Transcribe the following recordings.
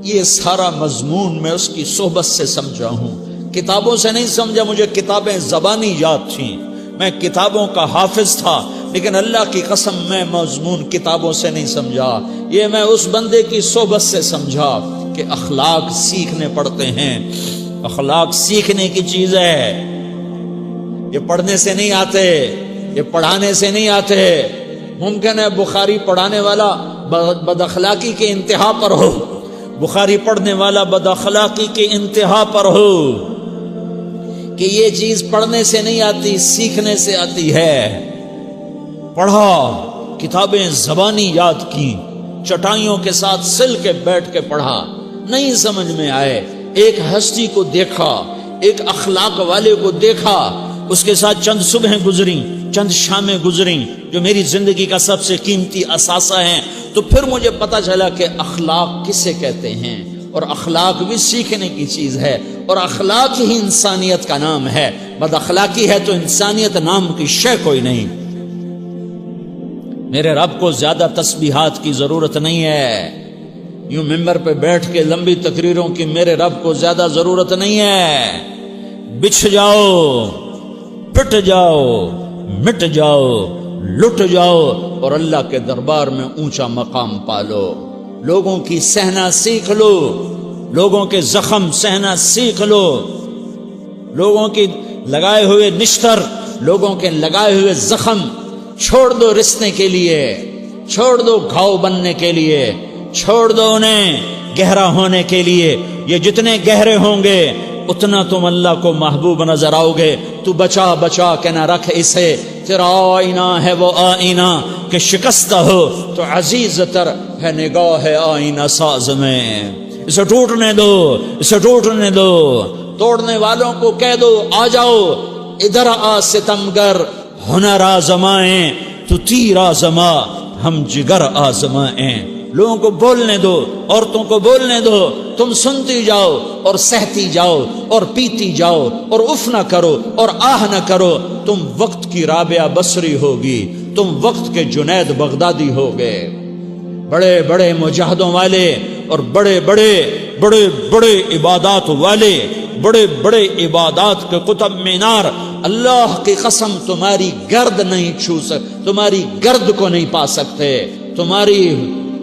یہ سارا مضمون میں اس کی صحبت سے سمجھا ہوں، کتابوں سے نہیں سمجھا۔ مجھے کتابیں زبانی یاد تھیں، میں کتابوں کا حافظ تھا، لیکن اللہ کی قسم میں مضمون کتابوں سے نہیں سمجھا، یہ میں اس بندے کی صحبت سے سمجھا کہ اخلاق سیکھنے پڑتے ہیں۔ اخلاق سیکھنے کی چیز ہے، یہ پڑھنے سے نہیں آتے، یہ پڑھانے سے نہیں آتے۔ ممکن ہے بخاری پڑھانے والا بد اخلاقی کے انتہا پر ہو، بخاری پڑھنے والا بد اخلاقی کے انتہا پر ہو، کہ یہ چیز پڑھنے سے نہیں آتی، سیکھنے سے آتی ہے۔ پڑھا، کتابیں زبانی یاد کی، چٹائیوں کے ساتھ سل کے بیٹھ کے پڑھا، نہیں سمجھ میں آئے، ایک ہستی کو دیکھا، ایک اخلاق والے کو دیکھا، اس کے ساتھ چند صبحیں گزریں، چند شامیں گزریں جو میری زندگی کا سب سے قیمتی اثاثہ ہیں، تو پھر مجھے پتا چلا کہ اخلاق کسے کہتے ہیں، اور اخلاق بھی سیکھنے کی چیز ہے، اور اخلاق ہی انسانیت کا نام ہے۔ بد اخلاقی ہے تو انسانیت نام کی شے کوئی نہیں۔ میرے رب کو زیادہ تسبیحات کی ضرورت نہیں ہے، یوں ممبر پہ بیٹھ کے لمبی تقریروں کی میرے رب کو زیادہ ضرورت نہیں ہے۔ بچھ جاؤ، پٹ جاؤ، مٹ جاؤ، لٹ جاؤ، اور اللہ کے دربار میں اونچا مقام پالو۔ لوگوں کی سہنا سیکھ لو، لوگوں کے زخم سہنا سیکھ لو، لوگوں کی لگائے ہوئے نشتر، لوگوں کے لگائے ہوئے زخم چھوڑ دو رسنے کے لیے، چھوڑ دو گھاؤ بننے کے لیے، چھوڑ دو انہیں گہرا ہونے کے لیے۔ یہ جتنے گہرے ہوں گے اتنا تم اللہ کو محبوب نظر آؤ گے۔ تو بچا بچا کے نہ رکھ اسے، تیرا آئینہ ہے وہ آئینہ کہ شکستہ ہو تو عزیز تر ہے نگاہ آئینہ ساز میں۔ اسے ٹوٹنے دو، اسے ٹوٹنے دو، توڑنے والوں کو کہہ دو آ جاؤ ادھر آ ستمگر، ہنر آزمائیں تو تیر آزما، ہم جگر آزمائیں۔ لوگوں کو بولنے دو، عورتوں کو بولنے دو، تم سنتی جاؤ اور سہتی جاؤ اور پیتی جاؤ اور اف نہ کرو اور آہ نہ کرو۔ تم وقت کی رابعہ بصری ہوگی، تم وقت کے جنید بغدادی ہوگے۔ بڑے بڑے مجاہدوں والے اور بڑے بڑے بڑے بڑے عبادات والے، بڑے بڑے عبادات کے قطب مینار، اللہ کی قسم تمہاری گرد نہیں چھو سکتے، تمہاری گرد کو نہیں پا سکتے۔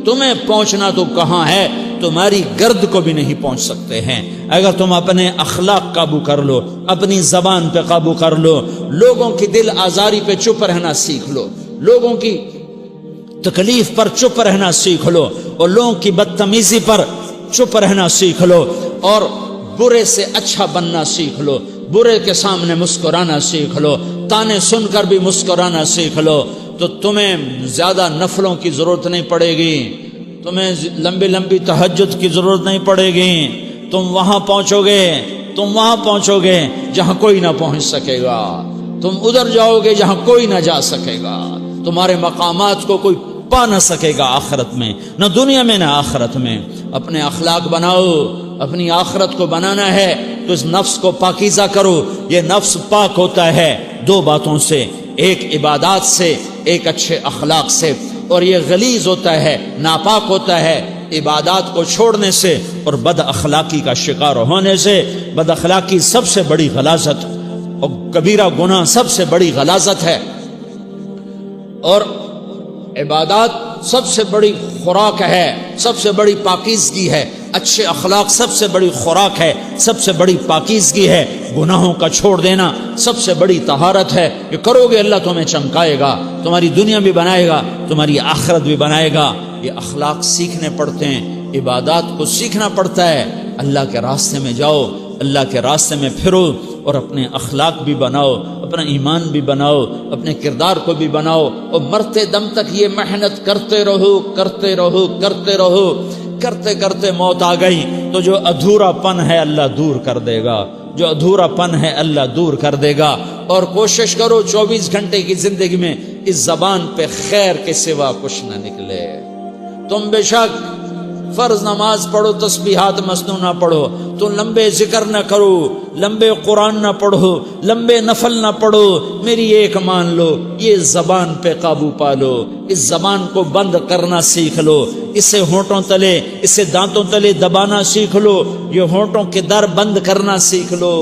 تمہیں پہنچنا تو کہاں ہے، تمہاری گرد کو بھی نہیں پہنچ سکتے ہیں۔ اگر تم اپنے اخلاق قابو کر لو، اپنی زبان پہ قابو کر لو، لوگوں کی دل آزاری پہ چپ رہنا سیکھ لو، لوگوں کی تکلیف پر چپ رہنا سیکھ لو، اور لوگوں کی بدتمیزی پر چپ رہنا سیکھ لو، اور برے سے اچھا بننا سیکھ لو، برے کے سامنے مسکرانا سیکھ لو، تانے سن کر بھی مسکرانا سیکھ لو، تو تمہیں زیادہ نفلوں کی ضرورت نہیں پڑے گی، تمہیں لمبی لمبی تہجد کی ضرورت نہیں پڑے گی۔ تم وہاں پہنچو گے جہاں کوئی نہ پہنچ سکے گا، تم ادھر جاؤ گے جہاں کوئی نہ جا سکے گا، تمہارے مقامات کو کوئی پا نہ سکے گا آخرت میں، نہ دنیا میں نہ آخرت میں۔ اپنے اخلاق بناؤ، اپنی آخرت کو بنانا ہے تو اس نفس کو پاکیزہ کرو۔ یہ نفس پاک ہوتا ہے دو باتوں سے، ایک عبادات سے، ایک اچھے اخلاق سے، اور یہ غلیظ ہوتا ہے، ناپاک ہوتا ہے عبادات کو چھوڑنے سے اور بد اخلاقی کا شکار ہونے سے۔ بد اخلاقی سب سے بڑی غلاظت اور کبیرہ گناہ سب سے بڑی غلاظت ہے، اور عبادات سب سے بڑی خوراک ہے، سب سے بڑی پاکیزگی ہے۔ اچھے اخلاق سب سے بڑی خوراک ہے، سب سے بڑی پاکیزگی ہے۔ گناہوں کا چھوڑ دینا سب سے بڑی طہارت ہے۔ یہ کرو گے اللہ تمہیں چمکائے گا، تمہاری دنیا بھی بنائے گا، تمہاری آخرت بھی بنائے گا۔ یہ اخلاق سیکھنے پڑتے ہیں، عبادات کو سیکھنا پڑتا ہے۔ اللہ کے راستے میں جاؤ، اللہ کے راستے میں پھرو، اور اپنے اخلاق بھی بناؤ، اپنا ایمان بھی بناؤ، اپنے کردار کو بھی بناؤ، اور مرتے دم تک یہ محنت کرتے رہو کرتے رہو کرتے رہو۔ کرتے کرتے موت آ گئی تو جو ادھورا پن ہے اللہ دور کر دے گا، جو ادھورا پن ہے اللہ دور کر دے گا۔ اور کوشش کرو 24 گھنٹے کی زندگی میں اس زبان پہ خیر کے سوا کچھ نہ نکلے۔ تم بے شک فرض نماز پڑھو تسبیحات مسنونہ پڑھو، تو لمبے ذکر نہ کرو، لمبے قرآن نہ پڑھو، لمبے نفل نہ پڑھو، میری ایک مان لو، یہ زبان پہ قابو پالو، اس زبان کو بند کرنا سیکھ لو، اسے ہونٹوں تلے، اسے دانتوں تلے دبانا سیکھ لو، یہ ہونٹوں کے در بند کرنا سیکھ لو۔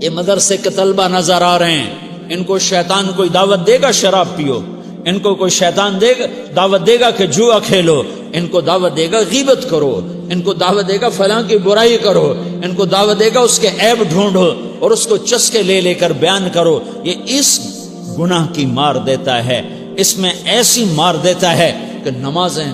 یہ مدرسے کے طلبہ نظر آ رہے ہیں، ان کو شیطان کوئی دعوت دے گا شراب پیو، ان کو کوئی شیطان دعوت دے گا کہ جوا کھیلو، ان کو دعوت دے گا غیبت کرو، ان کو دعوت دے گا فلاں کی برائی کرو، ان کو دعوت دے گا اس کے عیب ڈھونڈو اور اس کو چسکے لے لے کر بیان کرو۔ یہ اس گناہ کی مار دیتا ہے، اس میں ایسی مار دیتا ہے کہ نمازیں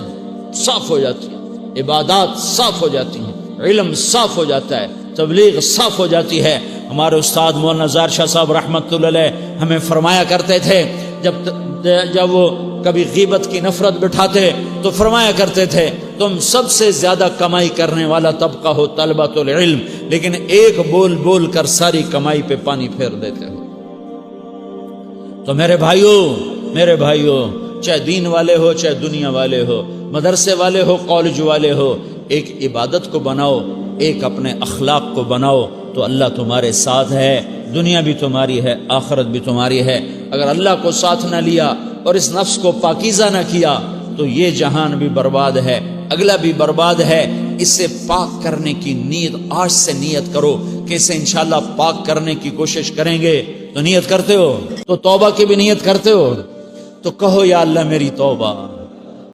صاف ہو جاتی ہیں، عبادات صاف ہو جاتی ہیں، علم صاف ہو جاتا ہے، تبلیغ صاف ہو جاتی ہے۔ ہمارے استاد مولانا زار شاہ صاحب رحمۃ اللہ علیہ ہمیں فرمایا کرتے تھے، جب وہ کبھی غیبت کی نفرت بٹھاتے تو فرمایا کرتے تھے تم سب سے زیادہ کمائی کرنے والا طبقہ ہو طلبۃ العلم، لیکن ایک بول بول کر ساری کمائی پہ پانی پھیر دیتے ہو۔ تو میرے بھائیوں چاہے دین والے ہو چاہے دنیا والے ہو، مدرسے والے ہو کالج والے ہو، ایک عبادت کو بناؤ، ایک اپنے اخلاق کو بناؤ، تو اللہ تمہارے ساتھ ہے، دنیا بھی تمہاری ہے، آخرت بھی تمہاری ہے۔ اگر اللہ کو ساتھ نہ لیا اور اس نفس کو پاکیزہ نہ کیا تو یہ جہان بھی برباد ہے، اگلا بھی برباد ہے۔ اسے پاک کرنے کی نیت آج سے نیت کرو کہ اسے انشاءاللہ پاک کرنے کی کوشش کریں گے۔ تو نیت کرتے ہو تو توبہ کی بھی نیت کرتے ہو، تو کہو یا اللہ میری توبہ،